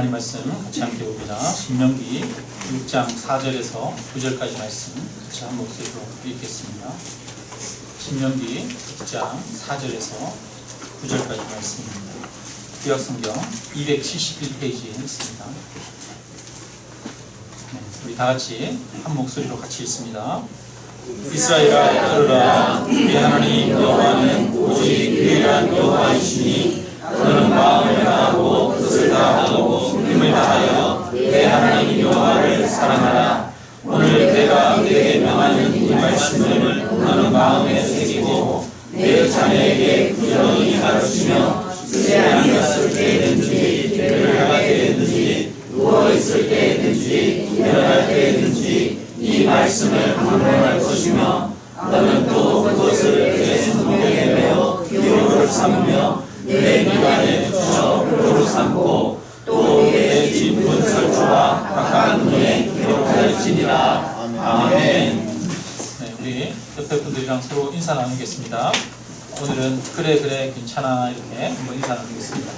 하나님 말씀 같이 함께 봅니다. 신명기 6장 4절에서 9절까지 말씀 같이 한 목소리로 읽겠습니다. 신명기 6장 4절에서 9절까지 말씀입니다. 구약성경 271페이지에 있습니다. 우리 다같이 한 목소리로 같이 읽습니다. 이스라엘아 들으라. 우리 하나님 여호와는 오직 유일한 여호와이시니 너는 마음을 다하고 뜻을 다하고 힘을 다하여 내 하나님 여호와를 사랑하라. 오늘 내가 네게 명하는 이 말씀을 너는 마음에 새기고 내 자녀에게 부지런히 가르치며 집에 앉았을 때든지 일을 하게 되든지 누워있을 때든지 일어날 때든지 이 말씀을 강론할 것이며 너는 또 그것을 내 손목에 매어 기록을 삼으며 내 미간에 붙여 표로 삼고 또 내 집 문설주와 바깥 문에 기록할지니라. 아멘. 네, 우리 옆에 분들이랑 서로 인사 나누겠습니다. 오늘은 그래 괜찮아 이렇게 한번 인사 나누겠습니다.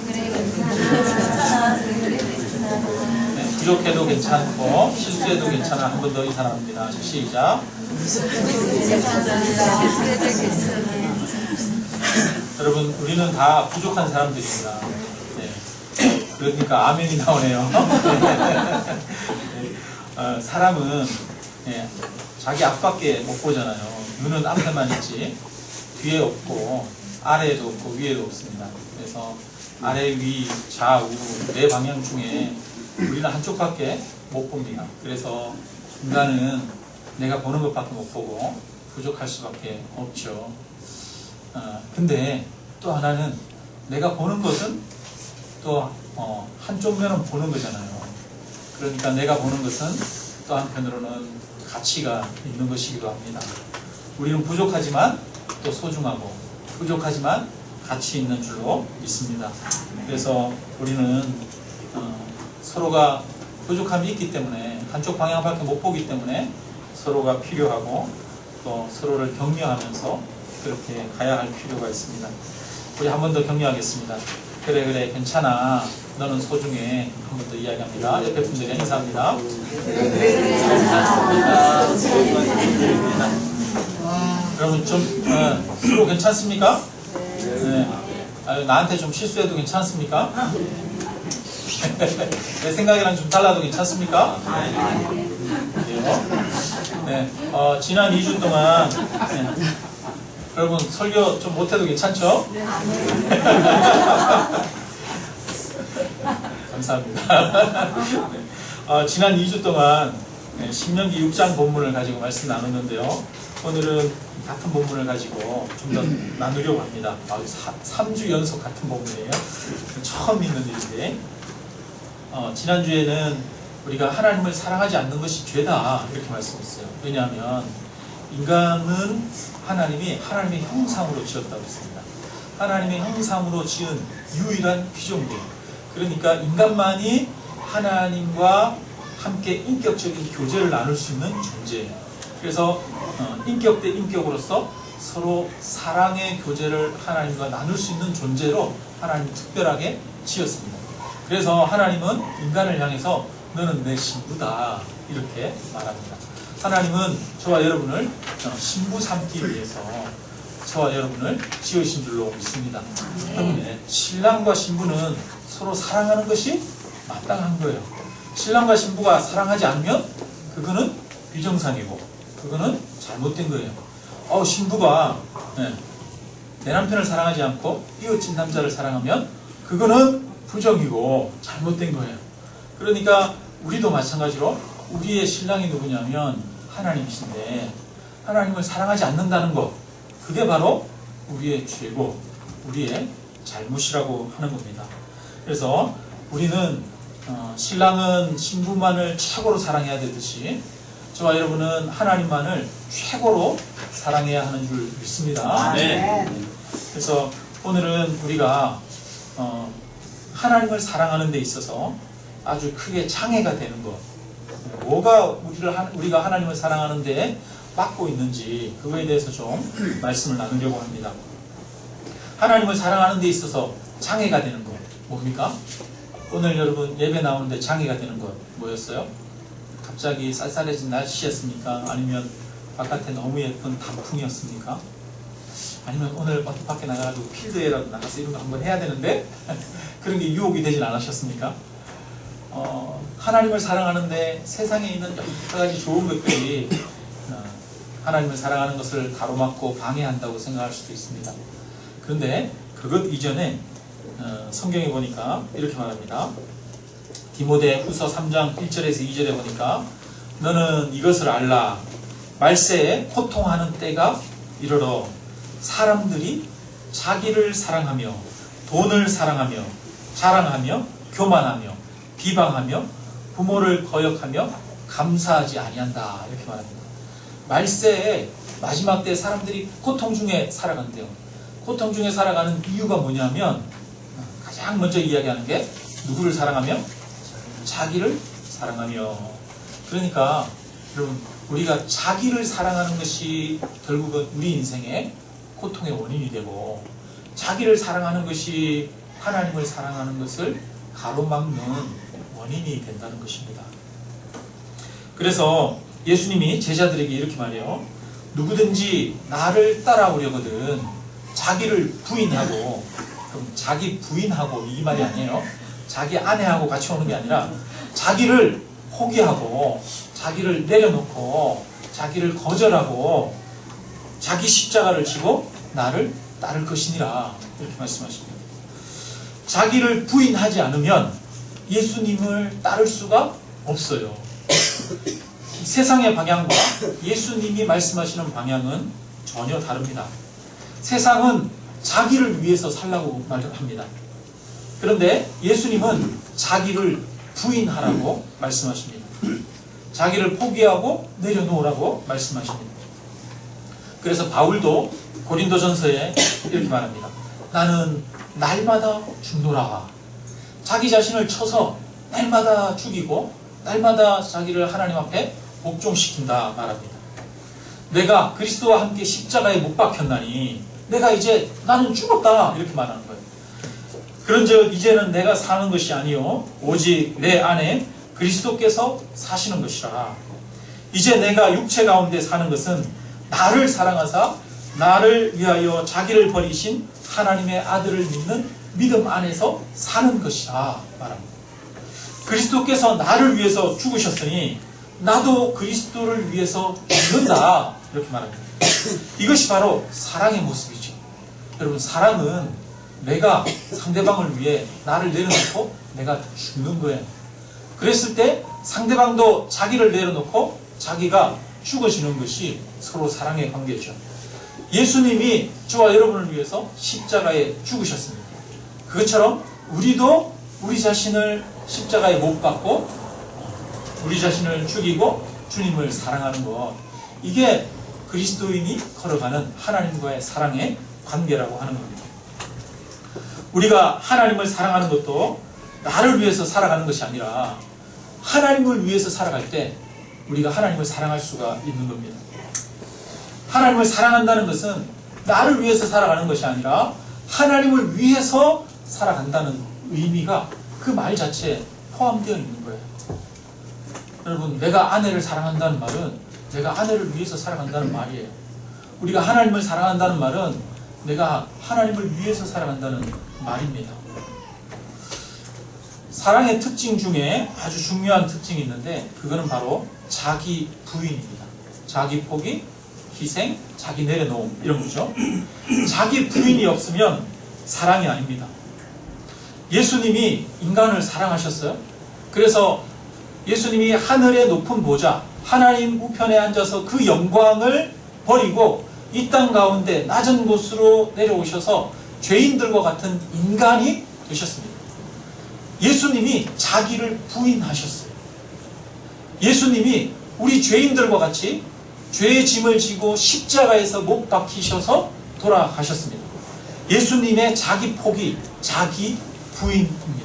그래 괜찮아. 네, 이렇게도 괜찮고 실수해도 괜찮아. 한 번 더 인사 나눕니다. 시작. 여러분 우리는 다 부족한 사람들입니다. 네. 그러니까 아멘이 나오네요. 사람은 자기 앞밖에 못 보잖아요. 눈은 앞에만 있지 뒤에 없고 아래에도 없고 위에도 없습니다. 그래서 아래 위 좌우 네 방향 중에 우리는 한쪽밖에 못 봅니다. 그래서 인간은 내가 보는 것밖에 못 보고 부족할 수밖에 없죠. 근데 또 하나는 내가 보는 것은 또 한쪽 면은 보는 거잖아요. 그러니까 내가 보는 것은 또 한편으로는 가치가 있는 것이기도 합니다. 우리는 부족하지만 또 소중하고 부족하지만 가치 있는 줄로 믿습니다. 그래서 우리는 서로가 부족함이 있기 때문에 한쪽 방향밖에 못 보기 때문에 서로가 필요하고 또 서로를 격려하면서 그렇게 가야 할 필요가 있습니다. 우리 한 번 더 격려하겠습니다. 그래 괜찮아. 너는 소중해. 한 번 더 이야기합니다. 옆에 분들이 인사합니다. 여러분 좀 서로 괜찮습니까? 네. 나한테 좀 실수해도 괜찮습니까? 내 생각이랑 좀 달라도 괜찮습니까? 네. 지난 2주 동안 여러분 설교 좀 못해도 괜찮죠? 감사합니다. 지난 2주 동안 신명기 6장 본문을 가지고 말씀 나눴는데요. 오늘은 같은 본문을 가지고 좀 더 나누려고 합니다. 3주 연속 같은 본문이에요. 처음 있는 일인데 지난주에는 우리가 하나님을 사랑하지 않는 것이 죄다 이렇게 말씀했어요. 왜냐하면 인간은 하나님의 형상으로 지었다고 했습니다. 하나님의 형상으로 지은 유일한 피조물이에요. 그러니까 인간만이 하나님과 함께 인격적인 교제를 나눌 수 있는 존재예요. 그래서 인격 대 인격으로서 서로 사랑의 교제를 하나님과 나눌 수 있는 존재로 하나님 특별하게 지었습니다. 그래서 하나님은 인간을 향해서 너는 내 신부다 이렇게 말합니다. 하나님은 저와 여러분을 신부 삼기 위해서 저와 여러분을 지으신 줄로 믿습니다. 때문에 신랑과 신부는 서로 사랑하는 것이 마땅한 거예요. 신랑과 신부가 사랑하지 않으면 그거는 비정상이고 그거는 잘못된 거예요. 신부가 내 남편을 사랑하지 않고 이웃집 남자를 사랑하면 그거는 부정이고 잘못된 거예요. 그러니까 우리도 마찬가지로 우리의 신랑이 누구냐면 하나님이신데 하나님을 사랑하지 않는다는 것, 그게 바로 우리의 죄고 우리의 잘못이라고 하는 겁니다. 그래서 우리는 신랑은 신부만을 최고로 사랑해야 되듯이 저와 여러분은 하나님만을 최고로 사랑해야 하는 줄 믿습니다. 네. 그래서 오늘은 우리가 하나님을 사랑하는 데 있어서 아주 크게 장애가 되는 것, 뭐가 우리가 하나님을 사랑하는 데 막고 있는지 그거에 대해서 좀 말씀을 나누려고 합니다. 하나님을 사랑하는 데 있어서 장애가 되는 것 뭡니까? 오늘 여러분 예배 나오는데 장애가 되는 것 뭐였어요? 갑자기 쌀쌀해진 날씨였습니까? 아니면 바깥에 너무 예쁜 단풍이었습니까? 아니면 오늘 어디 밖에 나가가지고 필드에라도 나가서 이런 거 한번 해야 되는데 그런 게 유혹이 되진 않으셨습니까? 하나님을 사랑하는데 세상에 있는 여러 가지 좋은 것들이 하나님을 사랑하는 것을 가로막고 방해한다고 생각할 수도 있습니다. 그런데 그것 이전에 성경에 보니까 이렇게 말합니다. 디모데 후서 3장 1절에서 2절에 보니까 너는 이것을 알라. 말세에 호통하는 때가 이르러 사람들이 자기를 사랑하며 돈을 사랑하며 자랑하며 교만하며 비방하며 부모를 거역하며 감사하지 아니한다. 이렇게 말합니다. 말세에 마지막 때 사람들이 고통 중에 살아간대요. 고통 중에 살아가는 이유가 뭐냐면 가장 먼저 이야기하는 게 누구를 사랑하며? 자기를 사랑하며. 그러니까 여러분 우리가 자기를 사랑하는 것이 결국은 우리 인생의 고통의 원인이 되고 자기를 사랑하는 것이 하나님을 사랑하는 것을 가로막는 원인이 된다는 것입니다. 그래서 예수님이 제자들에게 이렇게 말해요. 누구든지 나를 따라오려거든 자기를 부인하고, 그럼 자기 부인하고 이 말이 아니에요. 자기 아내하고 같이 오는 게 아니라 자기를 포기하고 자기를 내려놓고 자기를 거절하고 자기 십자가를 지고 나를 따를 것이니라 이렇게 말씀하십니다. 자기를 부인하지 않으면 예수님을 따를 수가 없어요. 세상의 방향과 예수님이 말씀하시는 방향은 전혀 다릅니다. 세상은 자기를 위해서 살라고 말합니다. 그런데 예수님은 자기를 부인하라고 말씀하십니다. 자기를 포기하고 내려놓으라고 말씀하십니다. 그래서 바울도 고린도전서에 이렇게 말합니다. 나는 날마다 죽노라. 자기 자신을 쳐서 날마다 죽이고 날마다 자기를 하나님 앞에 복종시킨다 말합니다. 내가 그리스도와 함께 십자가에 못 박혔나니 내가 이제 나는 죽었다 이렇게 말하는 거예요. 그런즉 이제는 내가 사는 것이 아니요 오직 내 안에 그리스도께서 사시는 것이라. 이제 내가 육체 가운데 사는 것은 나를 사랑하사 나를 위하여 자기를 버리신 하나님의 아들을 믿는 믿음 안에서 사는 것이라 말합니다. 그리스도께서 나를 위해서 죽으셨으니 나도 그리스도를 위해서 죽는다 이렇게 말합니다. 이것이 바로 사랑의 모습이죠. 여러분 사랑은 내가 상대방을 위해 나를 내려놓고 내가 죽는 거예요. 그랬을 때 상대방도 자기를 내려놓고 자기가 죽어지는 것이 서로 사랑의 관계죠. 예수님이 저와 여러분을 위해서 십자가에 죽으셨습니다. 그것처럼 우리도 우리 자신을 십자가에 못 박고 우리 자신을 죽이고 주님을 사랑하는 것, 이게 그리스도인이 걸어가는 하나님과의 사랑의 관계라고 하는 겁니다. 우리가 하나님을 사랑하는 것도 나를 위해서 살아가는 것이 아니라 하나님을 위해서 살아갈 때 우리가 하나님을 사랑할 수가 있는 겁니다. 하나님을 사랑한다는 것은 나를 위해서 살아가는 것이 아니라 하나님을 위해서 살아간다는 의미가 그 말 자체에 포함되어 있는 거예요. 여러분, 내가 아내를 사랑한다는 말은 내가 아내를 위해서 살아간다는 말이에요. 우리가 하나님을 사랑한다는 말은 내가 하나님을 위해서 살아간다는 말입니다. 사랑의 특징 중에 아주 중요한 특징이 있는데 그거는 바로 자기 부인입니다. 자기 포기, 희생, 자기 내려놓음 이런 거죠. 자기 부인이 없으면 사랑이 아닙니다. 예수님이 인간을 사랑하셨어요. 그래서 예수님이 하늘의 높은 보좌, 하나님 우편에 앉아서 그 영광을 버리고 이 땅 가운데 낮은 곳으로 내려오셔서 죄인들과 같은 인간이 되셨습니다. 예수님이 자기를 부인하셨어요. 예수님이 우리 죄인들과 같이 죄의 짐을 지고 십자가에서 못 박히셔서 돌아가셨습니다. 예수님의 자기 포기, 자기 부인입니다.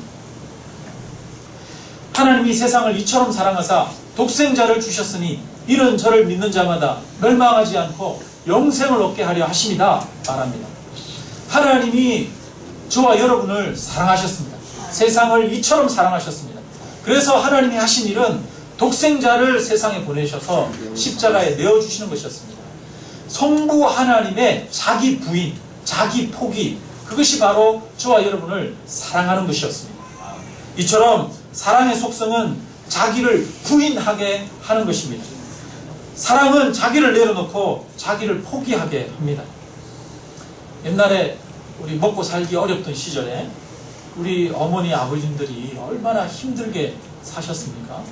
하나님이 세상을 이처럼 사랑하사 독생자를 주셨으니 이는 저를 믿는 자마다 멸망하지 않고 영생을 얻게 하려 하심이다 말합니다. 하나님이 저와 여러분을 사랑하셨습니다. 세상을 이처럼 사랑하셨습니다. 그래서 하나님이 하신 일은 독생자를 세상에 보내셔서 십자가에 내어주시는 것이었습니다. 성부 하나님의 자기 부인, 자기 포기, 그것이 바로 저와 여러분을 사랑하는 것이었습니다. 이처럼 사랑의 속성은 자기를 부인하게 하는 것입니다. 사랑은 자기를 내려놓고 자기를 포기하게 합니다. 옛날에 우리 먹고 살기 어렵던 시절에 우리 어머니 아버님들이 얼마나 힘들게 사셨습니까?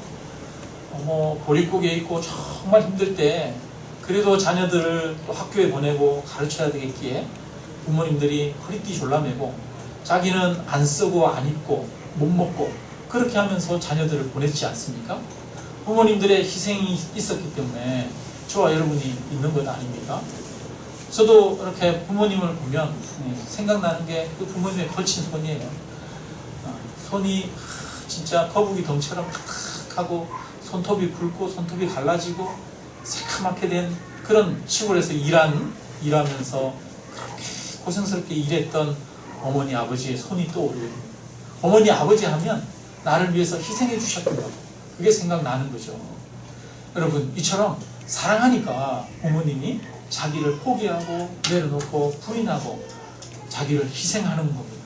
보릿고개 있고 정말 힘들 때 그래도 자녀들을 또 학교에 보내고 가르쳐야 되겠기에 부모님들이 허리띠 졸라매고 자기는 안 쓰고 안 입고 못 먹고 그렇게 하면서 자녀들을 보냈지 않습니까? 부모님들의 희생이 있었기 때문에 저와 여러분이 있는 것 아닙니까? 저도 이렇게 부모님을 보면 생각나는 게 그 부모님의 걸친 손이에요. 손이 진짜 거북이 덩처럼 탁탁하고 손톱이 굵고 손톱이 갈라지고 새카맣게 된 그런 시골에서 일하면서 그렇게 고생스럽게 일했던 어머니 아버지의 손이 떠오르거든요. 어머니 아버지 하면 나를 위해서 희생해 주셨구나. 그게 생각나는 거죠. 여러분, 이처럼 사랑하니까 부모님이 자기를 포기하고 내려놓고 부인하고 자기를 희생하는 겁니다.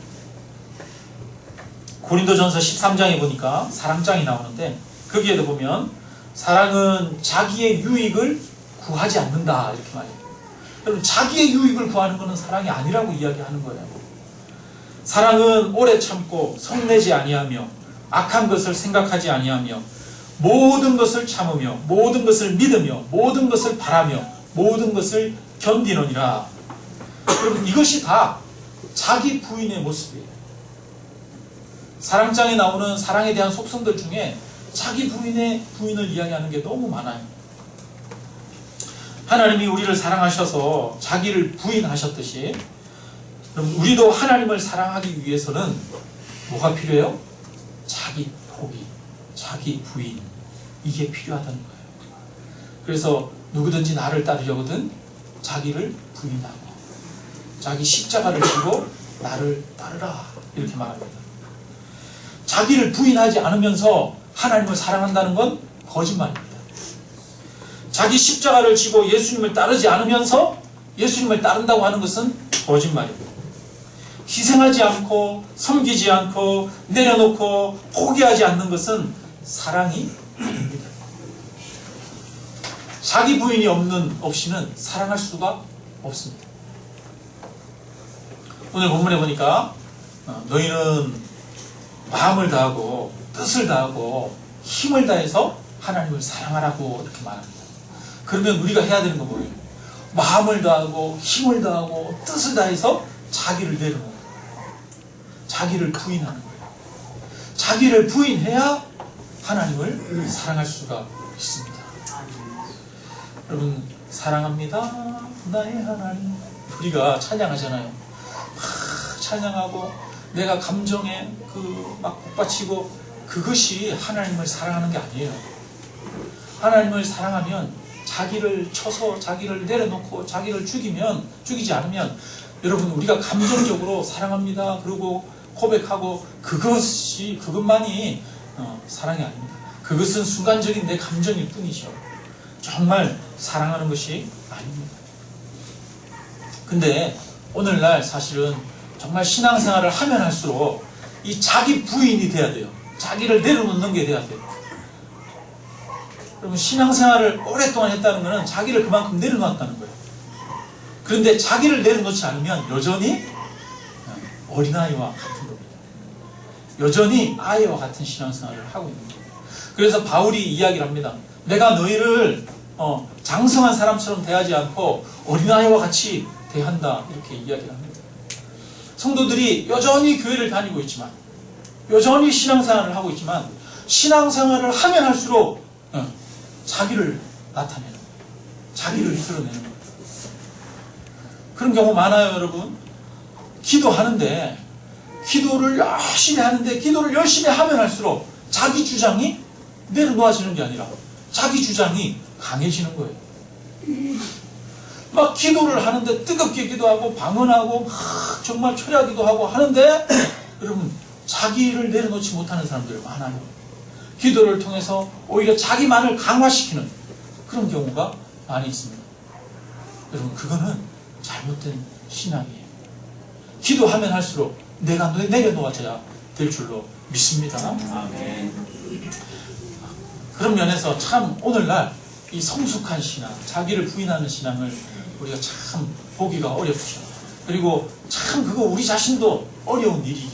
고린도전서 13장에 보니까 사랑장이 나오는데 거기에도 보면 사랑은 자기의 유익을 구하지 않는다 이렇게 말해요. 여러분, 자기의 유익을 구하는 것은 사랑이 아니라고 이야기하는 거예요. 사랑은 오래 참고 성내지 아니하며 악한 것을 생각하지 아니하며 모든 것을 참으며 모든 것을 믿으며 모든 것을 바라며 모든 것을 견디느니라. 여러분, 이것이 다 자기 부인의 모습이에요. 사랑장에 나오는 사랑에 대한 속성들 중에 자기 부인을 이야기하는 게 너무 많아요. 하나님이 우리를 사랑하셔서 자기를 부인하셨듯이 그럼 우리도 하나님을 사랑하기 위해서는 뭐가 필요해요? 자기 포기, 자기 부인, 이게 필요하다는 거예요. 그래서 누구든지 나를 따르려거든 자기를 부인하고 자기 십자가를 지고 나를 따르라 이렇게 말합니다. 자기를 부인하지 않으면서 하나님을 사랑한다는 건 거짓말입니다. 자기 십자가를 지고 예수님을 따르지 않으면서 예수님을 따른다고 하는 것은 거짓말입니다. 희생하지 않고 섬기지 않고 내려놓고 포기하지 않는 것은 사랑이 아닙니다. 자기 부인이 없이는 사랑할 수가 없습니다. 오늘 본문에 보니까 너희는 마음을 다하고 뜻을 다하고 힘을 다해서 하나님을 사랑하라고 이렇게 말합니다. 그러면 우리가 해야 되는 건 뭐예요? 마음을 다하고 힘을 다하고 뜻을 다해서 자기를 내려놓는 거예요. 자기를 부인하는 거예요. 자기를 부인해야 하나님을 사랑할 수가 있습니다. 여러분, 사랑합니다 나의 하나님, 우리가 찬양하잖아요. 찬양하고 내가 감정에 막 북받치고 그것이 하나님을 사랑하는 게 아니에요. 하나님을 사랑하면 자기를 쳐서 자기를 내려놓고 자기를 죽이지 않으면 여러분, 우리가 감정적으로 사랑합니다 그러고 고백하고 그것만이 사랑이 아닙니다. 그것은 순간적인 내 감정일 뿐이죠. 정말 사랑하는 것이 아닙니다. 근데 오늘날 사실은 정말 신앙생활을 하면 할수록 이 자기 부인이 돼야 돼요. 자기를 내려놓는 게 돼야 돼요. 그러면 신앙생활을 오랫동안 했다는 것은 자기를 그만큼 내려놨다는 거예요. 그런데 자기를 내려놓지 않으면 여전히 어린아이와 같은 겁니다. 여전히 아이와 같은 신앙생활을 하고 있는 거예요. 그래서 바울이 이야기를 합니다. 내가 너희를 장성한 사람처럼 대하지 않고 어린아이와 같이 대한다 이렇게 이야기를 합니다. 성도들이 여전히 교회를 다니고 있지만 여전히 신앙생활을 하고 있지만 신앙생활을 하면 할수록 자기를 나타내는 거예요. 자기를 드러내는 거예요. 그런 경우 많아요. 여러분, 기도하는데 기도를 열심히 하는데 기도를 열심히 하면 할수록 자기 주장이 내려놓아지는 게 아니라 자기 주장이 강해지는 거예요. 막 기도를 하는데 뜨겁게 기도하고 방언하고 막 정말 철야 기도하고 하는데 여러분, 자기를 내려놓지 못하는 사람들이 많아요. 기도를 통해서 오히려 자기만을 강화시키는 그런 경우가 많이 있습니다. 여러분, 그거는 잘못된 신앙이에요. 기도하면 할수록 내가 내려놓아져야 될 줄로 믿습니다. 아멘. 그런 면에서 참 오늘날 이 성숙한 신앙, 자기를 부인하는 신앙을 우리가 참 보기가 어렵죠. 그리고 참 그거 우리 자신도 어려운 일이긴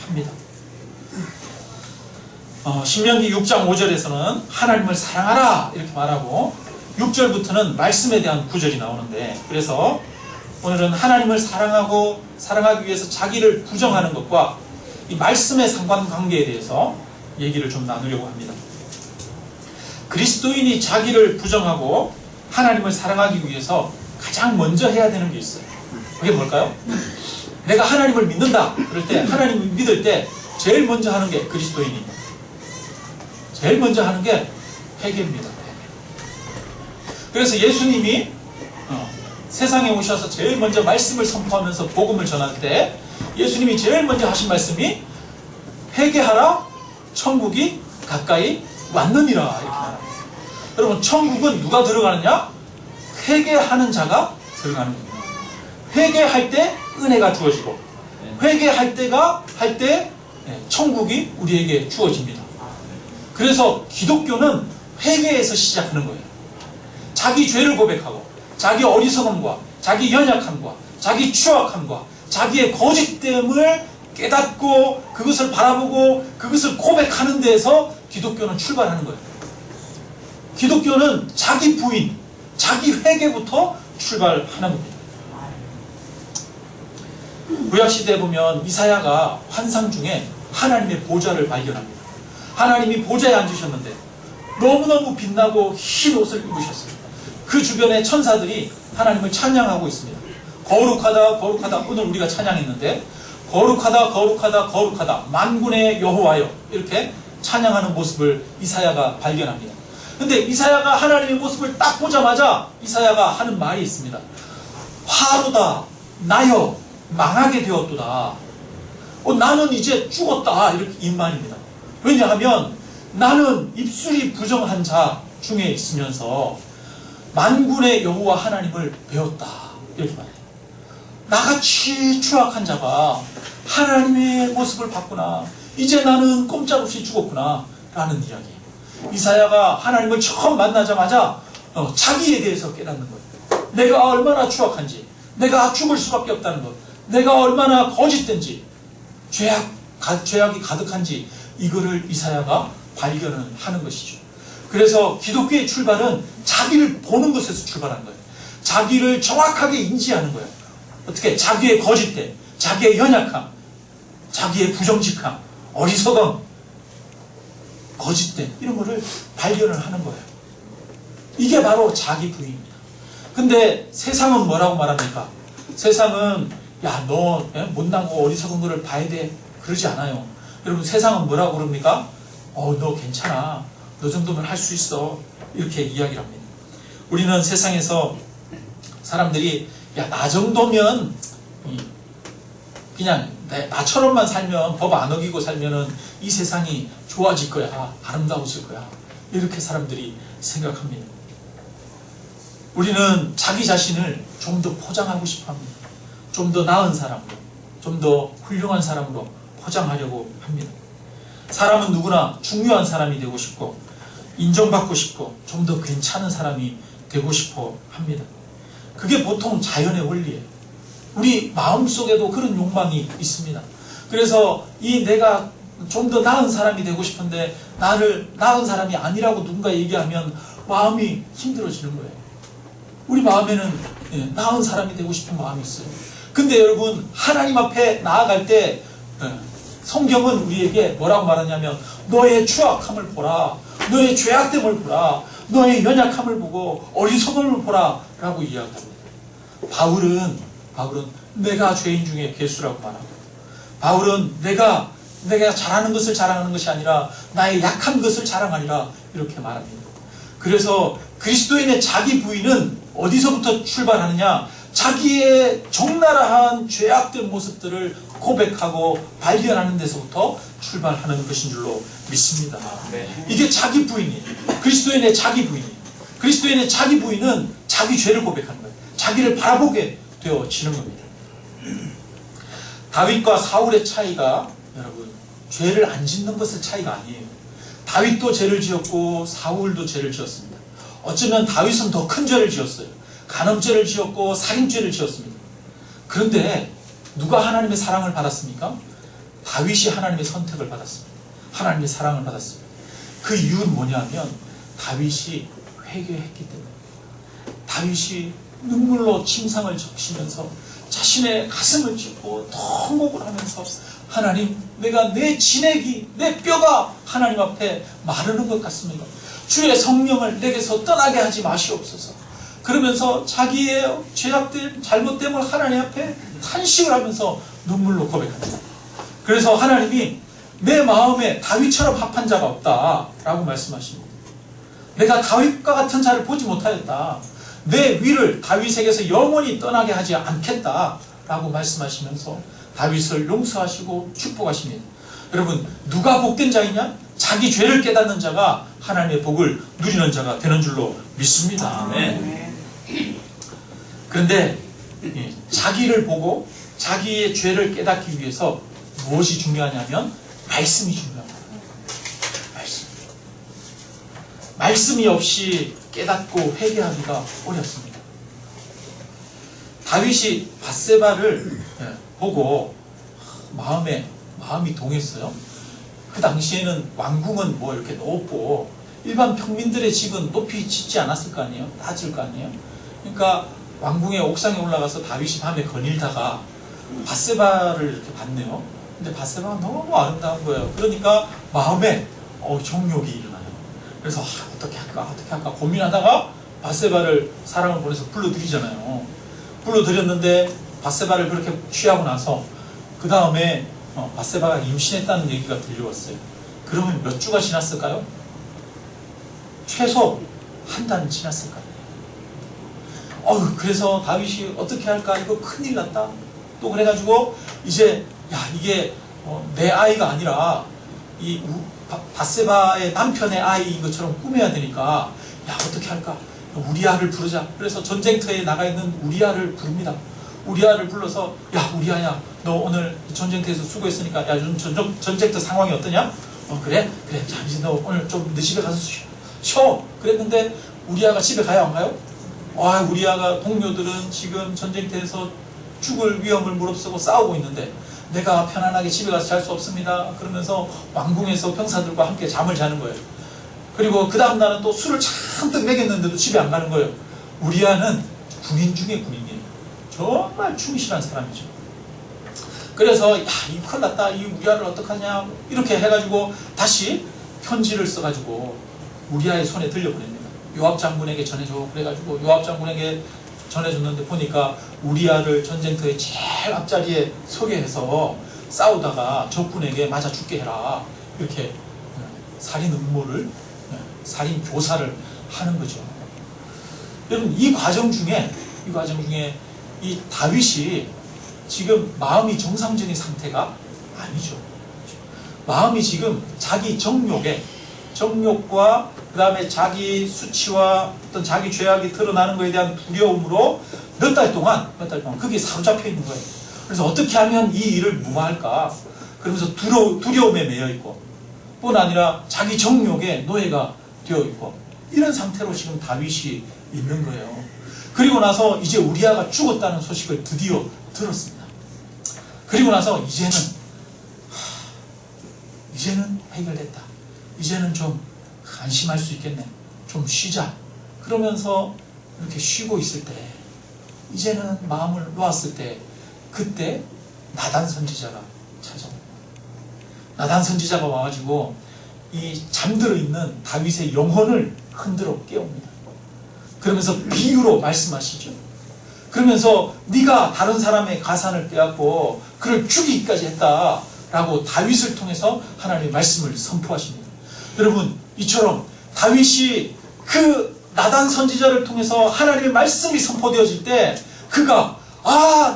합니다. 신명기 6장 5절에서는 하나님을 사랑하라 이렇게 말하고 6절부터는 말씀에 대한 구절이 나오는데, 그래서 오늘은 하나님을 사랑하기 위해서 자기를 부정하는 것과 이 말씀의 상관관계에 대해서 얘기를 좀 나누려고 합니다. 그리스도인이 자기를 부정하고 하나님을 사랑하기 위해서 가장 먼저 해야 되는 게 있어요. 그게 뭘까요? 내가 하나님을 믿는다 그럴 때, 하나님을 믿을 때 제일 먼저 하는 게 그리스도인입니다. 제일 먼저 하는 게 회개입니다. 그래서 예수님이 세상에 오셔서 제일 먼저 말씀을 선포하면서 복음을 전할 때 예수님이 제일 먼저 하신 말씀이 회개하라, 천국이 가까이 왔느니라 이렇게 말합니다. 여러분, 천국은 누가 들어가느냐? 회개하는 자가 들어가는 겁니다. 회개할 때 은혜가 주어지고, 회개할 때 천국이 우리에게 주어집니다. 그래서 기독교는 회개에서 시작하는 거예요. 자기 죄를 고백하고 자기 어리석음과 자기 연약함과 자기 추악함과 자기의 거짓됨을 깨닫고 그것을 바라보고 그것을 고백하는 데에서 기독교는 출발하는 거예요. 기독교는 자기 부인, 자기 회개부터 출발하는 겁니다. 구약시대에 보면 이사야가 환상 중에 하나님의 보좌를 발견합니다. 하나님이 보좌에 앉으셨는데 너무너무 빛나고 흰 옷을 입으셨습니다. 그 주변에 천사들이 하나님을 찬양하고 있습니다. 거룩하다 거룩하다, 오늘 우리가 찬양했는데 거룩하다 거룩하다 거룩하다 만군의 여호와여 이렇게 찬양하는 모습을 이사야가 발견합니다. 근데 이사야가 하나님의 모습을 딱 보자마자 이사야가 하는 말이 있습니다. 화로다 나여 망하게 되었도다. 나는 이제 죽었다 이렇게 이 말입니다. 왜냐하면 나는 입술이 부정한 자 중에 있으면서 만군의 여호와 하나님을 배웠다 이렇게 말해요. 나같이 추악한 자가 하나님의 모습을 봤구나. 이제 나는 꼼짝없이 죽었구나 라는 이야기예요. 이사야가 하나님을 처음 만나자마자 자기에 대해서 깨닫는 거예요. 내가 얼마나 추악한지, 내가 죽을 수밖에 없다는 것, 내가 얼마나 거짓된지, 죄악이 가득한지 이거를 이사야가 발견을 하는 것이죠. 그래서 기독교의 출발은 자기를 보는 것에서 출발하는 거예요. 자기를 정확하게 인지하는 거예요. 어떻게? 자기의 거짓됨, 자기의 연약함, 자기의 부정직함, 어리석음, 거짓됨 이런 거를 발견을 하는 거예요. 이게 바로 자기 부인입니다. 근데 세상은 뭐라고 말합니까? 세상은 야, 너 못나고 어리석은 거를 봐야 돼 그러지 않아요. 여러분, 세상은 뭐라고 그럽니까? 너 괜찮아. 너 정도면 할 수 있어. 이렇게 이야기를 합니다. 우리는 세상에서 사람들이 야, 나 정도면 그냥 나처럼만 살면, 법 안 어기고 살면은 이 세상이 좋아질 거야. 아름다워질 거야. 이렇게 사람들이 생각합니다. 우리는 자기 자신을 좀 더 포장하고 싶어 합니다. 좀 더 나은 사람으로, 좀 더 훌륭한 사람으로 포장하려고 합니다. 사람은 누구나 중요한 사람이 되고 싶고 인정받고 싶고 좀 더 괜찮은 사람이 되고 싶어 합니다. 그게 보통 자연의 원리예요. 우리 마음속에도 그런 욕망이 있습니다. 그래서 내가 좀 더 나은 사람이 되고 싶은데 나를 나은 사람이 아니라고 누군가 얘기하면 마음이 힘들어지는 거예요. 우리 마음에는 나은 사람이 되고 싶은 마음이 있어요. 근데 여러분, 하나님 앞에 나아갈 때 성경은 우리에게 뭐라고 말하냐면 너의 추악함을 보라, 너의 죄악됨을 보라, 너의 연약함을 보고 어리석음을 보라 라고 이야기합니다. 바울은 내가 죄인 중에 괴수라고 말하고, 바울은 내가 잘하는 것을 자랑하는 것이 아니라 나의 약한 것을 자랑하리라 이렇게 말합니다. 그래서 그리스도인의 자기 부인은 어디서부터 출발하느냐? 자기의 적나라한 죄악된 모습들을 고백하고 발견하는 데서부터 출발하는 것인 줄로 믿습니다. 이게 자기 부인이에요. 그리스도인의 자기 부인이에요. 그리스도인의 자기 부인은 자기 죄를 고백하는 거예요. 자기를 바라보게 되어지는 겁니다. 다윗과 사울의 차이가 여러분 죄를 안 짓는 것의 차이가 아니에요. 다윗도 죄를 지었고 사울도 죄를 지었습니다. 어쩌면 다윗은 더 큰 죄를 지었어요. 간음죄를 지었고 살인죄를 지었습니다. 그런데 누가 하나님의 사랑을 받았습니까? 다윗이 하나님의 선택을 받았습니다. 하나님의 사랑을 받았습니다. 그 이유는 뭐냐면 다윗이 회개했기 때문에, 다윗이 눈물로 침상을 적시면서 자신의 가슴을 찢고 통곡을 하면서 하나님, 내가 내 진액이, 내 뼈가 하나님 앞에 마르는 것 같습니다. 주의 성령을 내게서 떠나게 하지 마시옵소서. 그러면서 자기의 죄악된 잘못됨을 하나님 앞에 탄식을 하면서 눈물로 고백합니다. 그래서 하나님이 내 마음에 다윗처럼 합한 자가 없다 라고 말씀하십니다. 내가 다윗과 같은 자를 보지 못하였다. 내 위를 다윗에게서 영원히 떠나게 하지 않겠다 라고 말씀하시면서 다윗을 용서하시고 축복하십니다. 여러분, 누가 복된 자이냐? 자기 죄를 깨닫는 자가 하나님의 복을 누리는 자가 되는 줄로 믿습니다. 그런데 자기를 보고 자기의 죄를 깨닫기 위해서 무엇이 중요하냐면 말씀이 중요합니다. 말씀이 없이 깨닫고 회개하기가 어렵습니다. 다윗이 밧세바를 보고 마음이 동했어요. 그 당시에는 왕궁은 뭐 이렇게 높고 일반 평민들의 집은 높이 짓지 않았을 거 아니에요? 낮을 거 아니에요? 그러니까 왕궁의 옥상에 올라가서 다윗이 밤에 거닐다가 밧세바를 이렇게 봤네요. 근데 밧세바가 너무 아름다운 거예요. 그러니까 마음에 정욕이 일어나요. 그래서 어떻게 할까 고민하다가 밧세바를 사람을 보내서 불러들이잖아요. 불러들였는데 밧세바를 그렇게 취하고 나서 그 다음에 밧세바가 임신했다는 얘기가 들려왔어요. 그러면 몇 주가 지났을까요? 최소 한 달 지났을까요? 그래서 다윗이 어떻게 할까? 이거 큰일 났다. 또 그래가지고 이제 이게 내 아이가 아니라 이 밧세바의 남편의 아이인 것처럼 꾸며야 되니까 어떻게 할까? 우리아를 부르자. 그래서 전쟁터에 나가 있는 우리아를 부릅니다. 우리아를 불러서 우리아야, 너 오늘 전쟁터에서 수고했으니까 요즘 전쟁터 상황이 어떠냐? 그래? 자, 이제 너 오늘 좀 내 집에 가서 쉬어. 그랬는데 우리아가 집에 가요, 안 가요? 우리아가 동료들은 지금 전쟁터에서 죽을 위험을 무릅쓰고 싸우고 있는데 내가 편안하게 집에 가서 잘 수 없습니다. 그러면서 왕궁에서 병사들과 함께 잠을 자는 거예요. 그리고 그 다음 날은 또 술을 잔뜩 먹였는데도 집에 안 가는 거예요. 우리아는 군인 중에 군인이에요. 정말 충실한 사람이죠. 그래서 이거 큰일 났다. 이 우리아를 어떡하냐 이렇게 해가지고 다시 편지를 써가지고 우리아의 손에 들려보냅니다. 요압 장군에게 전해줘. 그래가지고 요압 장군에게 전해줬는데 보니까 우리아를 전쟁터의 제일 앞자리에 서게 해서 싸우다가 적군에게 맞아 죽게 해라. 이렇게 살인 음모를, 살인 교사를 하는 거죠. 여러분, 이 과정 중에 이 다윗이 지금 마음이 정상적인 상태가 아니죠. 마음이 지금 자기 정욕과 그 다음에 자기 수치와 어떤 자기 죄악이 드러나는 것에 대한 두려움으로 몇 달 동안 그게 사로잡혀 있는 거예요. 그래서 어떻게 하면 이 일을 무마할까? 그러면서 두려움에 매여 있고, 뿐 아니라 자기 정욕에 노예가 되어 있고, 이런 상태로 지금 다윗이 있는 거예요. 그리고 나서 이제 우리아가 죽었다는 소식을 드디어 들었습니다. 그리고 나서 이제는 해결됐다. 이제는 좀 안심할 수 있겠네. 좀 쉬자. 그러면서 이렇게 쉬고 있을 때, 이제는 마음을 놓았을 때, 그때 나단 선지자가 찾아옵니다. 나단 선지자가 와가지고 이 잠들어 있는 다윗의 영혼을 흔들어 깨웁니다. 그러면서 비유로 말씀하시죠. 그러면서 네가 다른 사람의 가산을 빼앗고 그를 죽이기까지 했다라고 다윗을 통해서 하나님의 말씀을 선포하십니다. 여러분, 이처럼 다윗이 그 나단 선지자를 통해서 하나님의 말씀이 선포되어질 때 그가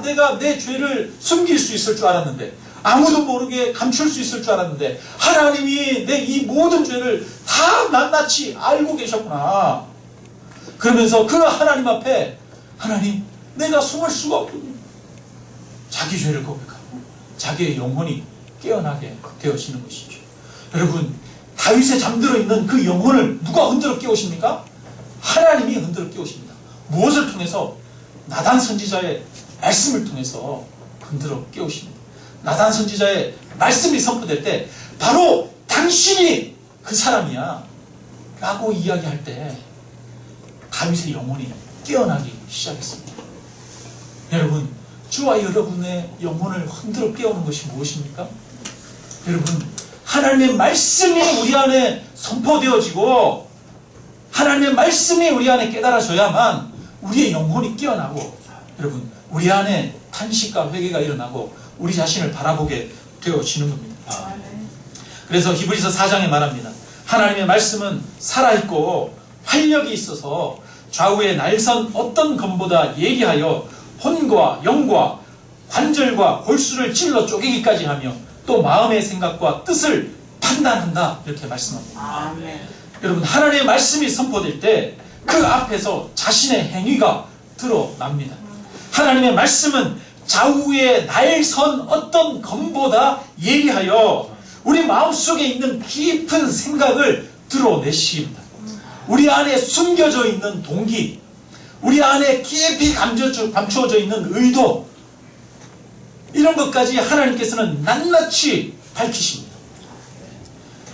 내가 내 죄를 숨길 수 있을 줄 알았는데, 아무도 모르게 감출 수 있을 줄 알았는데 하나님이 내 이 모든 죄를 다 낱낱이 알고 계셨구나. 그러면서 그 하나님 앞에, 하나님, 내가 숨을 수가 없군요. 자기 죄를 고백하고 자기의 영혼이 깨어나게 되어지는 것이죠. 여러분, 다윗에 잠들어 있는 그 영혼을 누가 흔들어 깨우십니까? 하나님이 흔들어 깨우십니다. 무엇을 통해서? 나단 선지자의 말씀을 통해서 흔들어 깨우십니다. 나단 선지자의 말씀이 선포될 때 바로 당신이 그 사람이야 라고 이야기할 때 다윗의 영혼이 깨어나기 시작했습니다. 여러분, 주와 여러분의 영혼을 흔들어 깨우는 것이 무엇입니까? 여러분, 하나님의 말씀이 우리 안에 선포되어지고 하나님의 말씀이 우리 안에 깨달아져야만 우리의 영혼이 깨어나고, 여러분, 우리 안에 탄식과 회개가 일어나고 우리 자신을 바라보게 되어지는 겁니다. 그래서 히브리서 4장에 말합니다. 하나님의 말씀은 살아있고 활력이 있어서 좌우의 날선 어떤 검보다 예리하여 혼과 영과 관절과 골수를 찔러 쪼개기까지 하며 또 마음의 생각과 뜻을 판단한다, 이렇게 말씀합니다. 아멘. 여러분, 하나님의 말씀이 선포될 때 그 앞에서 자신의 행위가 드러납니다. 하나님의 말씀은 좌우의 날선 어떤 검보다 예리하여 우리 마음속에 있는 깊은 생각을 드러내십니다. 우리 안에 숨겨져 있는 동기, 우리 안에 깊이 감추어져 있는 의도, 이런 것까지 하나님께서는 낱낱이 밝히십니다.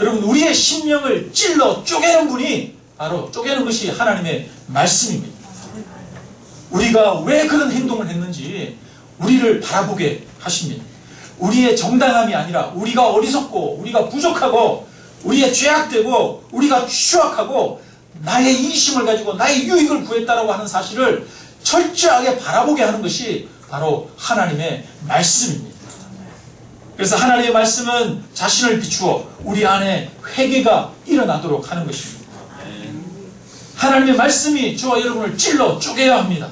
여러분, 우리의 심령을 찔러 쪼개는 분이 바로, 쪼개는 것이 하나님의 말씀입니다. 우리가 왜 그런 행동을 했는지 우리를 바라보게 하십니다. 우리의 정당함이 아니라 우리가 어리석고 우리가 부족하고 우리의 죄악되고 우리가 추악하고 나의 이심을 가지고 나의 유익을 구했다라고 하는 사실을 철저하게 바라보게 하는 것이 바로 하나님의 말씀입니다. 그래서 하나님의 말씀은 자신을 비추어 우리 안에 회개가 일어나도록 하는 것입니다. 하나님의 말씀이 저와 여러분을 찔러 쪼개야 합니다.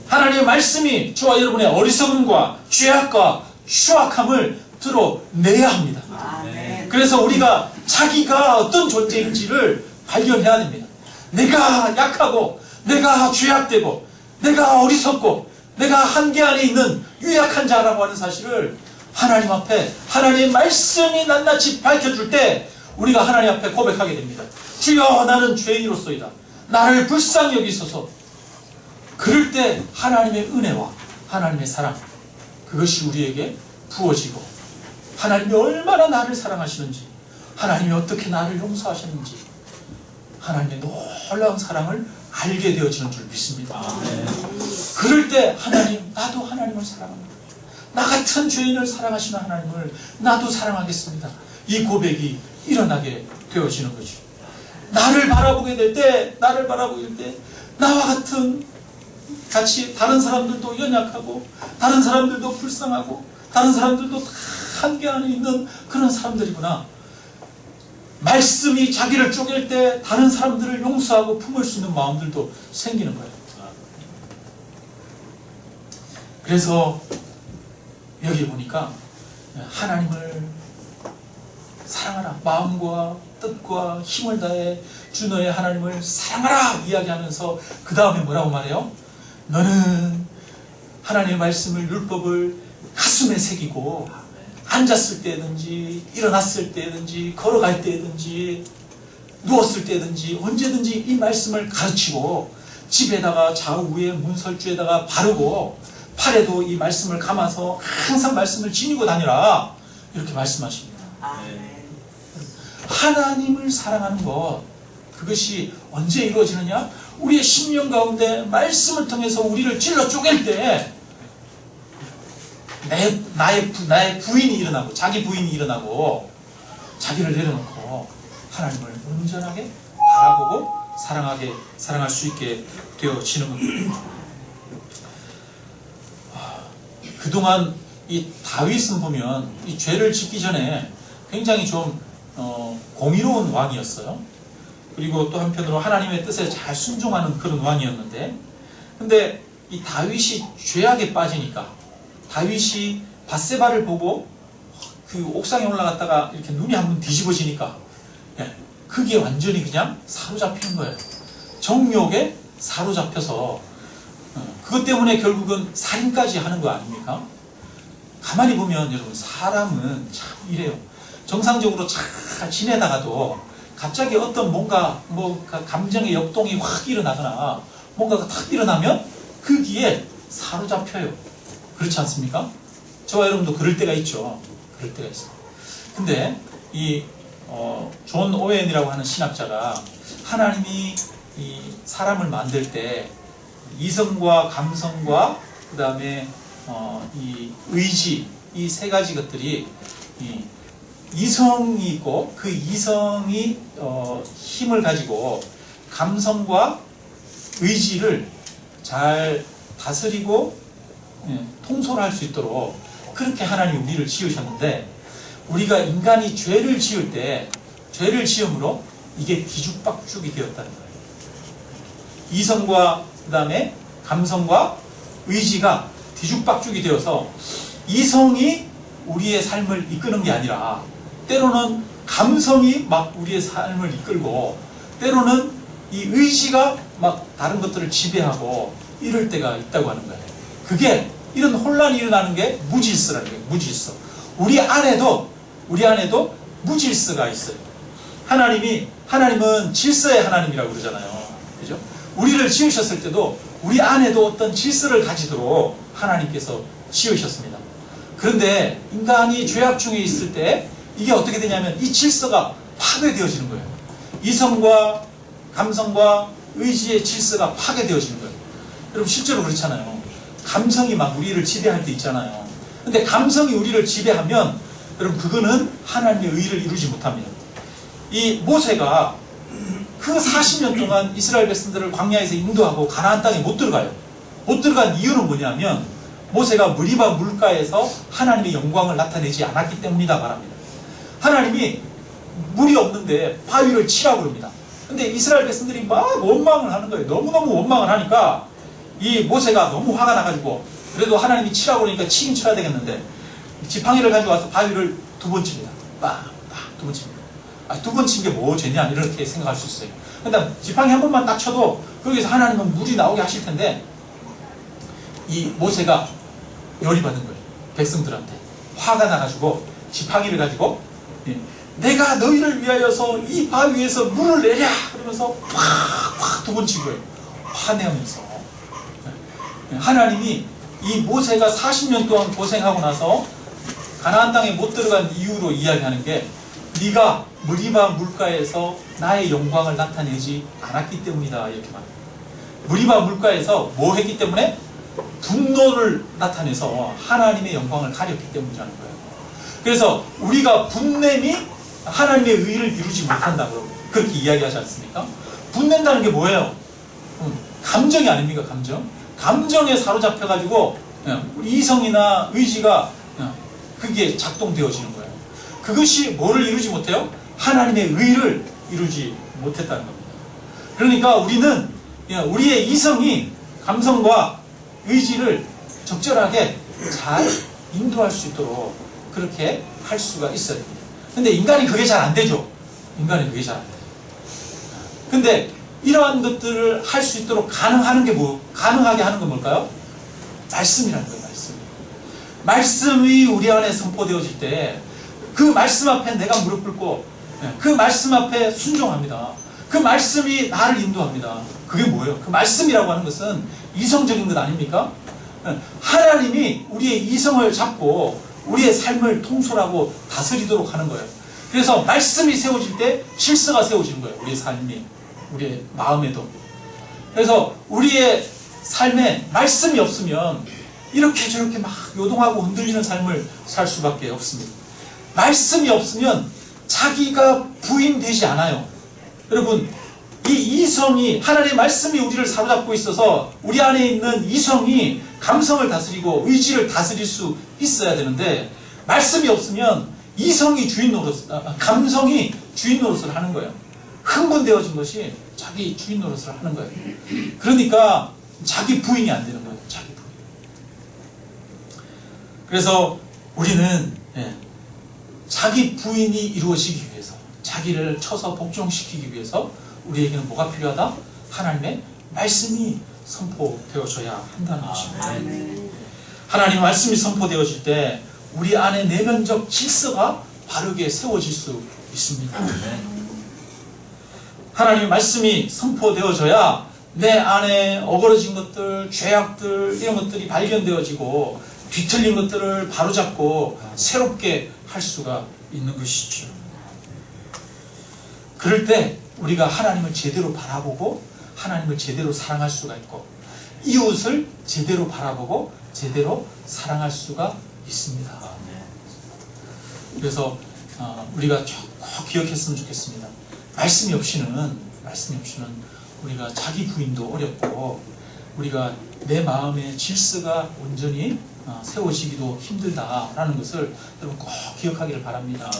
하나님의 말씀이 저와 여러분의 어리석음과 죄악과 추악함을 드러내야 합니다. 그래서 우리가 자기가 어떤 존재인지를 발견해야 됩니다. 내가 약하고 내가 죄악되고 내가 어리석고 내가 한계 안에 있는 유약한 자라고 하는 사실을 하나님 앞에 하나님의 말씀이 낱낱이 밝혀줄 때 우리가 하나님 앞에 고백하게 됩니다. 주여, 나는 죄인으로소이다. 나를 불쌍히 여기소서. 그럴 때 하나님의 은혜와 하나님의 사랑, 그것이 우리에게 부어지고 하나님이 얼마나 나를 사랑하시는지, 하나님이 어떻게 나를 용서하셨는지, 하나님의 놀라운 사랑을 알게 되어지는 줄 믿습니다. 그럴 때 하나님, 나도 하나님을 사랑합니다. 나 같은 죄인을 사랑하시는 하나님을 나도 사랑하겠습니다. 이 고백이 일어나게 되어지는 거죠. 나를 바라보게 될 때, 나와 같이 다른 사람들도 연약하고 다른 사람들도 불쌍하고 다른 사람들도 다 한계 안에 있는 그런 사람들이구나. 말씀이 자기를 쪼갤 때 다른 사람들을 용서하고 품을 수 있는 마음들도 생기는 거예요. 그래서 여기 보니까 하나님을 사랑하라, 마음과 뜻과 힘을 다해 주 너의 하나님을 사랑하라 이야기하면서 그 다음에 뭐라고 말해요? 너는 하나님의 말씀을, 율법을 가슴에 새기고 앉았을 때든지 일어났을 때든지 걸어갈 때든지 누웠을 때든지 언제든지 이 말씀을 가르치고 집에다가 좌우에 문설주에다가 바르고 팔에도 이 말씀을 감아서 항상 말씀을 지니고 다니라, 이렇게 말씀하십니다. 하나님을 사랑하는 것, 그것이 언제 이루어지느냐? 우리의 심령 가운데 말씀을 통해서 우리를 찔러 쪼갤 때 나의 부인이 일어나고 자기 부인이 일어나고 자기를 내려놓고 하나님을 온전하게 바라보고 사랑할 수 있게 되어지는 겁니다. 그동안 이 다윗은 보면 이 죄를 짓기 전에 굉장히 좀 공의로운 왕이었어요. 그리고 또 한편으로 하나님의 뜻에 잘 순종하는 그런 왕이었는데, 근데 이 다윗이 죄악에 빠지니까 다윗이 밧세바를 보고 그 옥상에 올라갔다가 이렇게 눈이 한번 뒤집어지니까 그게 완전히 그냥 사로잡히는 거예요. 정욕에 사로잡혀서 그것 때문에 결국은 살인까지 하는 거 아닙니까? 가만히 보면 여러분 사람은 참 이래요. 정상적으로 잘 지내다가도 갑자기 어떤 뭔가 감정의 역동이 확 일어나거나 뭔가가 탁 일어나면 거기에 사로잡혀요. 그렇지 않습니까? 저와 여러분도 그럴 때가 있죠. 그럴 때가 있어요. 근데 존 오웬이라고 하는 신학자가 하나님이 이 사람을 만들 때 이성과 감성과 그 다음에 이 의지 이 세 가지 것들이 이성이 있고 그 이성이 힘을 가지고 감성과 의지를 잘 다스리고 통솔할 수 있도록 그렇게 하나님이 우리를 지으셨는데 우리가 인간이 죄를 지을 때 죄를 지음으로 이게 뒤죽박죽이 되었다는 거예요. 이성과 그 다음에 감성과 의지가 뒤죽박죽이 되어서 이성이 우리의 삶을 이끄는 게 아니라 때로는 감성이 막 우리의 삶을 이끌고 때로는 이 의지가 막 다른 것들을 지배하고 이럴 때가 있다고 하는 거예요. 그게 이런 혼란이 일어나는 게 무질서라는 거예요. 무질서. 우리 안에도 무질서가 있어요. 하나님은 질서의 하나님이라고 그러잖아요. 그죠? 우리를 지으셨을 때도 우리 안에도 어떤 질서를 가지도록 하나님께서 지으셨습니다. 그런데 인간이 죄악 중에 있을 때 이게 어떻게 되냐면 이 질서가 파괴되어지는 거예요. 이성과 감성과 의지의 질서가 파괴되어지는 거예요. 여러분 실제로 그렇잖아요. 감성이 막 우리를 지배할 때 있잖아요. 근데 감성이 우리를 지배하면 여러분 그거는 하나님의 의를 이루지 못합니다. 이 모세가 그 40년 동안 이스라엘 백성들을 광야에서 인도하고 가나안 땅에 못 들어가요. 못 들어간 이유는 뭐냐면 모세가 무리바 물가에서 하나님의 영광을 나타내지 않았기 때문이다 말합니다. 하나님이 물이 없는데 바위를 치라고 그럽니다. 근데 이스라엘 백성들이 막 원망을 하는 거예요. 너무너무 원망을 하니까 이 모세가 너무 화가 나가지고 그래도 하나님이 치라고 그러니까 치긴 쳐야 되겠는데 지팡이를 가지고 와서 바위를 2번 칩니다. 빵, 2번 칩니다. 두 번 친 게 뭐 죄냐 이렇게 생각할 수 있어요. 근데 지팡이 한 번만 딱 쳐도 거기서 하나님은 물이 나오게 하실 텐데 이 모세가 열이 받은 거예요. 백성들한테 화가 나가지고 지팡이를 가지고 내가 너희를 위하여서 이 바위에서 물을 내랴 그러면서 팍팍 2번 친 거예요. 화내면서 하나님이 이 모세가 40년 동안 고생하고 나서 가나안 땅에 못 들어간 이유로 이야기하는 게 네가 무리바 물가에서 나의 영광을 나타내지 않았기 때문이다 이렇게 말합니다. 무리바 물가에서 뭐 했기 때문에? 분노를 나타내서 하나님의 영광을 가렸기 때문이라는 거예요. 그래서 우리가 분냄이 하나님의 의를 이루지 못한다고 그렇게 이야기하지 않습니까? 분낸다는 게 뭐예요? 감정이 아닙니까? 감정에 사로잡혀가지고 이성이나 의지가 그게 작동되어지는 거예요. 그것이 뭐를 이루지 못해요? 하나님의 의를 이루지 못했다는 겁니다. 그러니까 우리는 우리의 이성이 감성과 의지를 적절하게 잘 인도할 수 있도록 그렇게 할 수가 있어야 됩니다. 근데 인간이 그게 잘 안 되죠. 인간이 그게 잘 안 돼요. 근데 이러한 것들을 할 수 있도록 가능하게 하는 건 뭘까요? 말씀이라는 거예요. 말씀이 우리 안에 선포되어질 때 그 말씀 앞에 내가 무릎 꿇고 그 말씀 앞에 순종합니다. 그 말씀이 나를 인도합니다. 그게 뭐예요? 그 말씀이라고 하는 것은 이성적인 것 아닙니까? 하나님이 우리의 이성을 잡고 우리의 삶을 통솔하고 다스리도록 하는 거예요. 그래서 말씀이 세워질 때 질서가 세워지는 거예요. 우리의 삶이, 우리의 마음에도. 그래서 우리의 삶에 말씀이 없으면 이렇게 저렇게 막 요동하고 흔들리는 삶을 살 수밖에 없습니다. 말씀이 없으면 자기가 부인되지 않아요. 여러분, 이 이성이, 하나님의 말씀이 우리를 사로잡고 있어서 우리 안에 있는 이성이 감성을 다스리고 의지를 다스릴 수 있어야 되는데 말씀이 없으면 이성이 감성이 주인 노릇을 하는 거예요. 흥분되어진 것이 자기 주인 노릇을 하는 거예요. 그러니까 자기 부인이 안 되는 거예요. 그래서 우리는 자기 부인이 이루어지기 위해서, 자기를 쳐서 복종시키기 위해서 우리에게는 뭐가 필요하다? 하나님의 말씀이 선포되어져야 한다는 것입니다. 하나님의 말씀이 선포되어질 때 우리 안에 내면적 질서가 바르게 세워질 수 있습니다. 하나님의 말씀이 선포되어져야 내 안에 어그러진 것들, 죄악들, 이런 것들이 발견되어지고 뒤틀린 것들을 바로잡고 새롭게 할 수가 있는 것이죠. 그럴 때 우리가 하나님을 제대로 바라보고 하나님을 제대로 사랑할 수가 있고 이웃을 제대로 바라보고 제대로 사랑할 수가 있습니다. 그래서 우리가 꼭 기억했으면 좋겠습니다. 말씀이 없이는 우리가 자기 부인도 어렵고 우리가 내 마음의 질서가 온전히 세워지기도 힘들다라는 것을 여러분 꼭 기억하기를 바랍니다.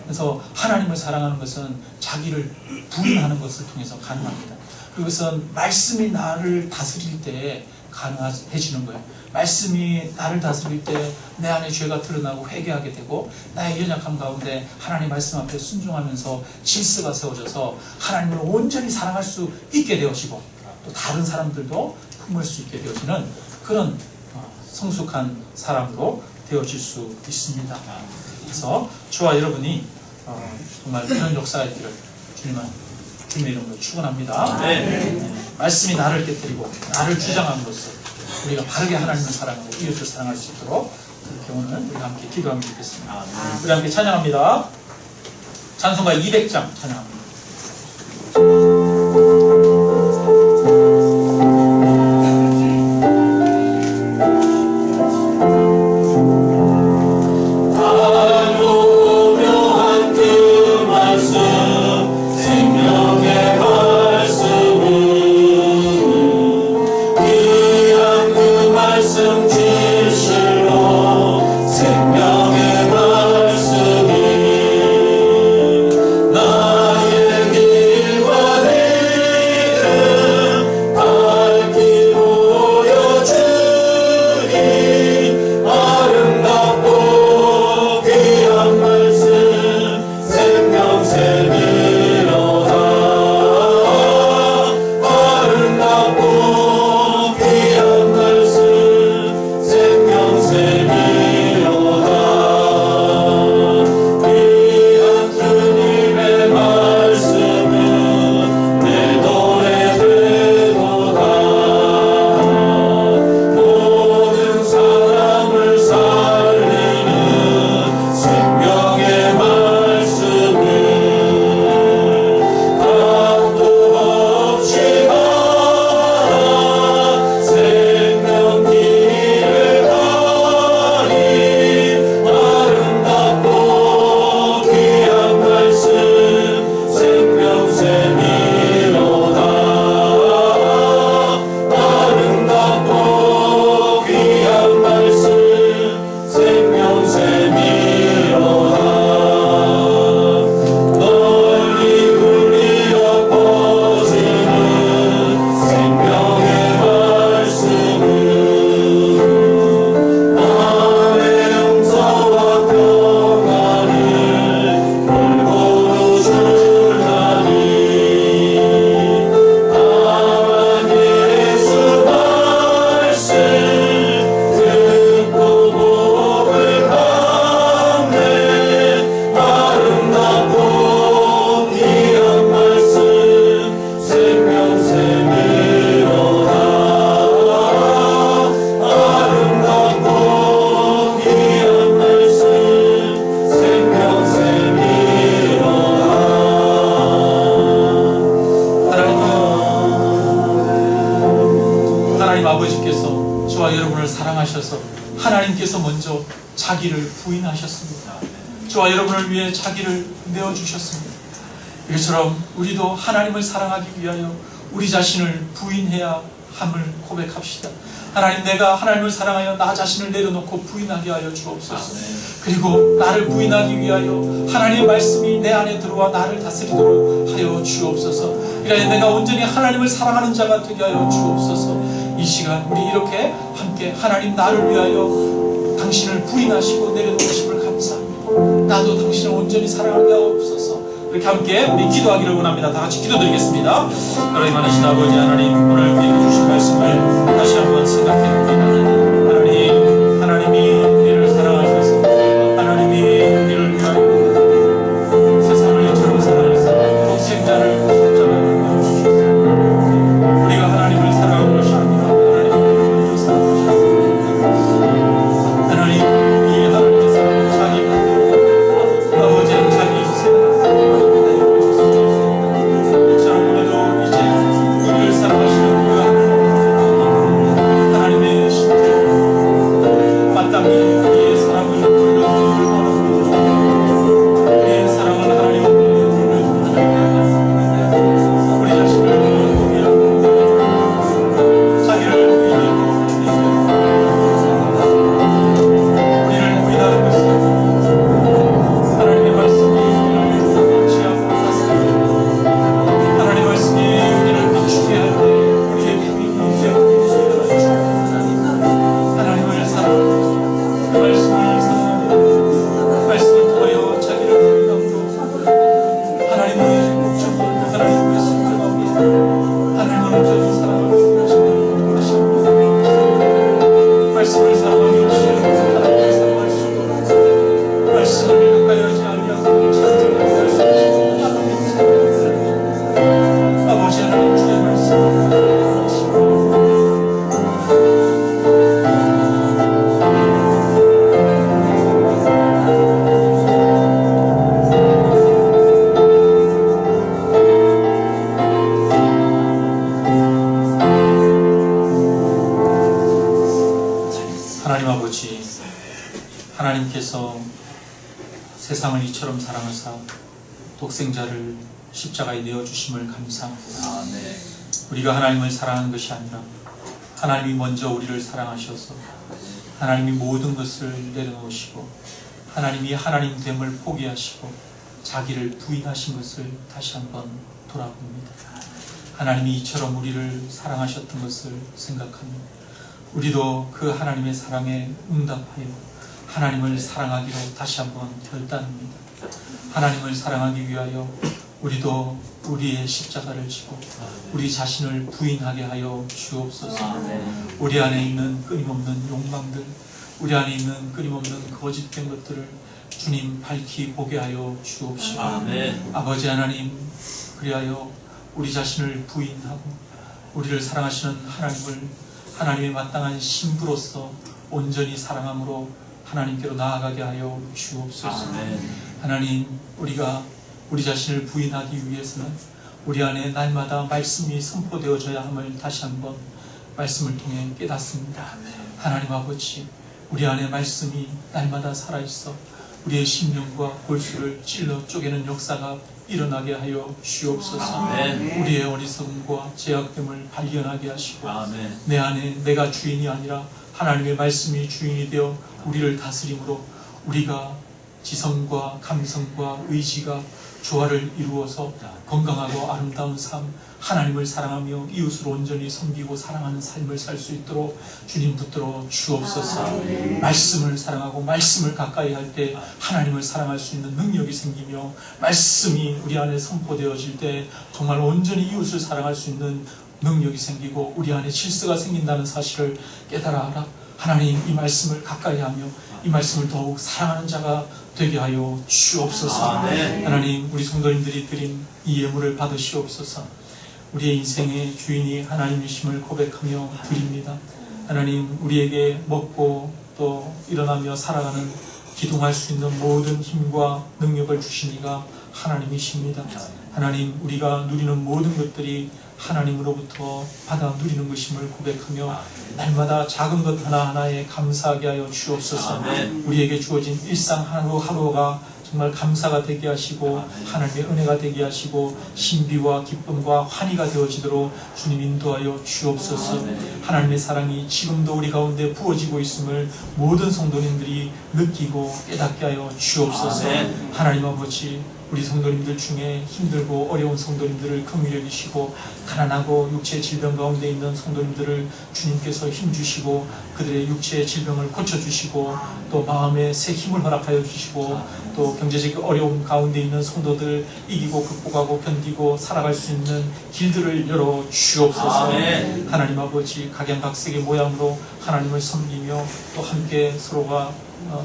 그래서 하나님을 사랑하는 것은 자기를 부인하는 것을 통해서 가능합니다. 그것은 말씀이 나를 다스릴 때 가능해지는 거예요. 말씀이 나를 다스릴 때 내 안에 죄가 드러나고 회개하게 되고 나의 연약함 가운데 하나님 말씀 앞에 순종하면서 질서가 세워져서 하나님을 온전히 사랑할 수 있게 되어지고 또 다른 사람들도 품을 수 있게 되어지는 그런 성숙한 사람으로 되어질 수 있습니다. 그래서 저와 여러분이 정말 그런 역사가 있기를 주님의 이름으로 축원합니다. 말씀이 나를 깨뜨리고 나를 주장함으로써 우리가 바르게 하나님을 사랑하고 이웃을 사랑할 수 있도록 그렇게 오늘 우리가 함께 기도하면 좋겠습니다. 우리 함께 찬양합니다. 찬송가 200장 찬양합니다. 아버지께서 저와 여러분을 사랑하셔서 하나님께서 먼저 자기를 부인하셨습니다. 저와 여러분을 위해 자기를 내어주셨습니다. 이처럼 우리도 하나님을 사랑하기 위하여 우리 자신을 부인해야 함을 고백합시다. 하나님, 내가 하나님을 사랑하여 나 자신을 내려놓고 부인하게 하여 주옵소서. 그리고 나를 부인하기 위하여 하나님의 말씀이 내 안에 들어와 나를 다스리도록 하여 주옵소서. 이라여 내가 온전히 하나님을 사랑하는 자가 되게 하여 주옵소서. 이 시간 우리 이렇게 함께 하나님 나를 위하여 당신을 부인하시고 내려놓으심을 감사합니다. 나도 당신을 온전히 사랑하게 하옵소서. 이렇게 함께 우리 기도하기를 원합니다. 다 같이 기도드리겠습니다. 하나님 많으신 아버지 하나님, 오늘 우리에게 주신 말씀을 다시 한번 생각해봅니다. 하나님이 우리를 사랑하셔서 하나님이 우리를 위하여 세상을 이처럼 사랑하사 독생자를 십자가에 내어주셨습니다. 우리가 하나님을 사랑하는 것이 아니라 하나님을 사랑하셨습니다. 하나님, 이 하나님의 사랑은 자기 반대로 아버지는 자기 희생을 이처럼 우리도 이제 우리를 사랑하시는 그 하나님의 신들 마땅히 우리의 사랑을 돌려주기를 원합니다. 우리의 사랑을 하나님 앞에 돌려주기를 우리 자신을 위하여 자기를 위하여 우리를 부인하는 것은 하나님의 말씀이 우리를 취하고 사습니다. 하나님의 말씀이 우리를 감추게 할 때 우리의 부인이 되어 하나님을 사랑하고 그 말씀을 사랑하며 그 말씀을 통하여 자기를 부인함으로 하나님의 목적을 하나님의 순종하며 하나님을 온전히 사랑하는 것입니다. 말씀을 사랑하며 하나님을 사랑할 수 있는 말씀을 가까이 하지 아니하고 자기를 가까이 할수 없습니다. 아버지 하나님, 주의 말씀 하나님 아버지, 하나님께서 세상을 이처럼 사랑하사 독생자를 십자가에 내어주심을 감사합니다. 우리가 하나님을 사랑하는 것이 아니라 하나님이 먼저 우리를 사랑하셔서 하나님이 모든 것을 내려놓으시고 하나님이 하나님 됨을 포기하시고 자기를 부인하신 것을 다시 한번 돌아봅니다. 하나님이 이처럼 우리를 사랑하셨던 것을 생각하며 우리도 그 하나님의 사랑에 응답하여 하나님을 사랑하기로 다시 한번 결단합니다. 하나님을 사랑하기 위하여 우리도 우리의 십자가를 지고 우리 자신을 부인하게 하여 주옵소서. 우리 안에 있는 끊임없는 욕망들, 우리 안에 있는 끊임없는 거짓된 것들을 주님 밝히 보게 하여 주옵시고, 아버지 하나님, 그리하여 우리 자신을 부인하고 우리를 사랑하시는 하나님을 하나님의 마땅한 신부로서 온전히 사랑함으로 하나님께로 나아가게 하여 주옵소서. 하나님, 우리가 우리 자신을 부인하기 위해서는 우리 안에 날마다 말씀이 선포되어져야 함을 다시 한번 말씀을 통해 깨닫습니다. 하나님 아버지, 우리 안에 말씀이 날마다 살아있어 우리의 심령과 골수를 찔러 쪼개는 역사가 일어나게 하여 주옵소서. 우리의 어리석음과 죄악됨을 발견하게 하시고 내 안에 내가 주인이 아니라 하나님의 말씀이 주인이 되어 우리를 다스림으로 우리가 지성과 감성과 의지가 조화를 이루어서 건강하고 아름다운 삶, 하나님을 사랑하며 이웃을 온전히 섬기고 사랑하는 삶을 살 수 있도록 주님 붙들어 주옵소서. 말씀을 사랑하고 말씀을 가까이 할 때 하나님을 사랑할 수 있는 능력이 생기며 말씀이 우리 안에 선포되어질 때 정말 온전히 이웃을 사랑할 수 있는 능력이 생기고 우리 안에 질서가 생긴다는 사실을 깨달아라. 하나님, 이 말씀을 가까이 하며 이 말씀을 더욱 사랑하는 자가 되게 하여 주옵소서. 하나님, 우리 성도님들이 드린 이 예물을 받으시옵소서. 우리의 인생의 주인이 하나님이심을 고백하며 드립니다. 하나님, 우리에게 먹고 또 일어나며 살아가는 기동할 수 있는 모든 힘과 능력을 주신 이가 하나님이십니다. 하나님, 우리가 누리는 모든 것들이 하나님으로부터 받아 누리는 것임을 고백하며 날마다 작은 것 하나하나에 감사하게 하여 주옵소서. 우리에게 주어진 일상 하루하루가 정말 감사가 되게 하시고 하나님의 은혜가 되게 하시고 신비와 기쁨과 환희가 되어지도록 주님 인도하여 주옵소서. 하나님의 사랑이 지금도 우리 가운데 부어지고 있음을 모든 성도님들이 느끼고 깨닫게 하여 주옵소서. 하나님 아버지, 우리 성도님들 중에 힘들고 어려운 성도님들을 긍휼히 여기시고 가난하고 육체의 질병 가운데 있는 성도님들을 주님께서 힘주시고 그들의 육체의 질병을 고쳐주시고 또 마음에 새 힘을 허락하여 주시고 또 경제적 어려움 가운데 있는 성도들 이기고 극복하고 견디고 살아갈 수 있는 길들을 열어 주옵소서. 아멘. 하나님 아버지 각양각색의 모양으로 하나님을 섬기며 또 함께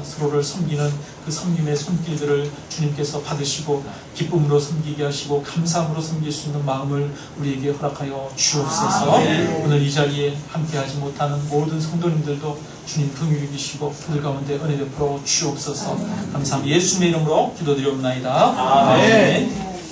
서로를 섬기는 그 섬김의 손길들을 주님께서 받으시고 기쁨으로 섬기게 하시고 감사함으로 섬길 수 있는 마음을 우리에게 허락하여 주옵소서. 오늘 이 자리에 함께하지 못하는 모든 성도님들도 주님 긍휼히 여기시고 그들 가운데 은혜 베풀어 주옵소서. 감사합니다. 예수님의 이름으로 기도드리옵나이다. 아멘. 아멘.